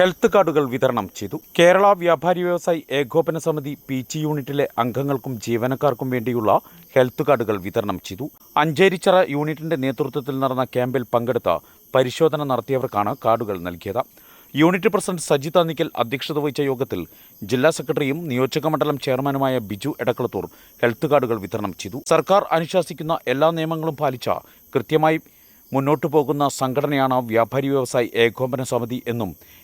Health കാർഡുകൾ വിതരണം ചെയ്തു. കേരള വ്യാപാരി വ്യവസായി ഏകോപന സമിതി PG യൂണിറ്റിലെ അംഗങ്ങൾക്കും ജീവനക്കാർക്കും വേണ്ടിയുള്ള ഹെൽത്ത് കാർഡുകൾ വിതരണം ചെയ്തു. അഞ്ചേരിച്ചിറ യൂണിറ്റിന്റെ നേതൃത്വത്തിൽ നടന്ന ക്യാമ്പിൽ പങ്കെടുത്ത പരിശോധന നടത്തിയവർക്കാണ് കാർഡുകൾ നൽകിയത്. യൂണിറ്റ് പ്രസിഡന്റ് സജിത നിക്കൽ അധ്യക്ഷത വഹിച്ച യോഗത്തിൽ ജില്ലാ സെക്രട്ടറിയും നിയോജകമണ്ഡലം ചെയർമാനുമായ ബിജു എടക്കളത്തൂർ ഹെൽത്ത് കാർഡുകൾ വിതരണം ചെയ്തു. സർക്കാർ അനുശാസിക്കുന്ന എല്ലാ നിയമങ്ങളും പാലിച്ച കൃത്യമായി മുന്നോട്ടു പോകുന്ന സംഘടനയാണ് വ്യാപാരി വ്യവസായി ഏകോപന സമിതി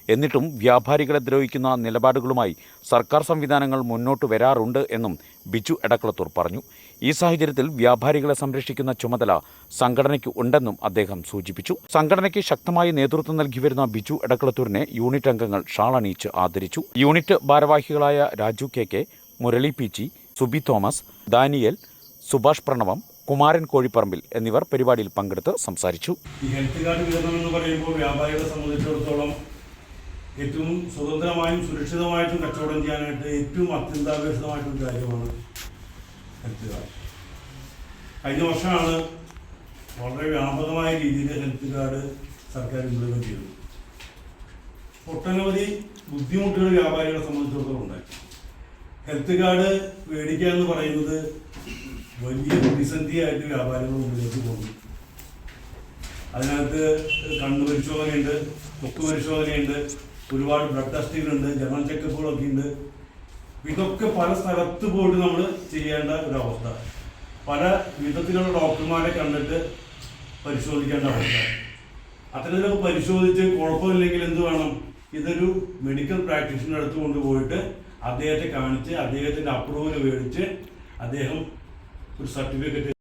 എന്നിട്ടും വ്യാപാരികളെ ദ്രോഹിക്കുന്ന നിലപാടുകളുമായി സർക്കാർ സംവിധാനങ്ങൾ മുന്നോട്ട് വരാറുണ്ട് എന്നും ബിജു എടക്കളത്തൂർ പറഞ്ഞു. ഈ സാഹചര്യത്തിൽ വ്യാപാരികളെ സംരക്ഷിക്കുന്ന ചുമതല സംഘടനയ്ക്ക് ഉണ്ടെന്നും അദ്ദേഹം സൂചിപ്പിച്ചു. സംഘടനയ്ക്ക് ശക്തമായ നേതൃത്വം നൽകി വരുന്ന ബിജു എടക്കളത്തൂരിനെ യൂണിറ്റ് അംഗങ്ങൾ ഷാളണിയിച്ച് ആദരിച്ചു. യൂണിറ്റ് ഭാരവാഹികളായ രാജു KK, മുരളി PG, സുബി തോമസ്, ദാനിയേൽ, സുഭാഷ് പ്രണവം, കുമാരൻ കോഴിപ്പറമ്പിൽ എന്നിവർ പരിപാടിയിൽ പങ്കെടുത്ത് സംസാരിച്ചു. ഈ ഹെൽത്ത് കാർഡ് വിതരണം എന്ന് പറയുമ്പോൾ വ്യാപാരികളെ സംബന്ധിച്ചിടത്തോളം ഏറ്റവും സ്വതന്ത്രമായും സുരക്ഷിതമായിട്ടും കച്ചവടം ചെയ്യാനായിട്ട് ഏറ്റവും അത്യന്താപേക്ഷിതമായിട്ടൊരു കാര്യമാണ് ഹെൽത്ത് കാർഡ്. കഴിഞ്ഞ വർഷമാണ് വളരെ വ്യാപകമായ രീതിയിൽ ഹെൽത്ത് കാർഡ് സർക്കാർ ഇംപ്ലിമെന്റ് ചെയ്തത്. ഒട്ടനവധി ബുദ്ധിമുട്ടുകൾ വ്യാപാരികളെ സംബന്ധിച്ചിടത്തോളം ഉണ്ടായി. ഹെൽത്ത് കാർഡ് മേടിക്കുക എന്ന് പറയുന്നത് വലിയ പ്രതിസന്ധിയായിട്ട് വ്യാപാരികൾ മുന്നിലേക്ക് പോകുന്നു. അതിനകത്ത് കണ്ണ് പരിശോധനയുണ്ട്, തൊക്ക് പരിശോധനയുണ്ട്, ഒരുപാട് ബ്ലഡ് ടെസ്റ്റുകളുണ്ട്, ജനറൽ ചെക്കപ്പുകളൊക്കെ ഉണ്ട്. ഇതൊക്കെ പല സ്ഥലത്ത് പോയിട്ട് നമ്മൾ ചെയ്യേണ്ട ഒരവസ്ഥ, പല വിധത്തിലുള്ള ഡോക്ടർമാരെ കണ്ടിട്ട് പരിശോധിക്കേണ്ട അവസ്ഥ. അത്തരത്തിലൊക്കെ പരിശോധിച്ച് കുഴപ്പമില്ലെങ്കിൽ എന്ത് വേണം, ഇതൊരു മെഡിക്കൽ പ്രാക്ടീഷണർ അടുത്ത് കൊണ്ടുപോയിട്ട് അദ്ദേഹത്തെ കാണിച്ച് അദ്ദേഹത്തിൻ്റെ അപ്രൂവൽ മേടിച്ച് അദ്ദേഹം ഒരു സർട്ടിഫിക്കറ്റ്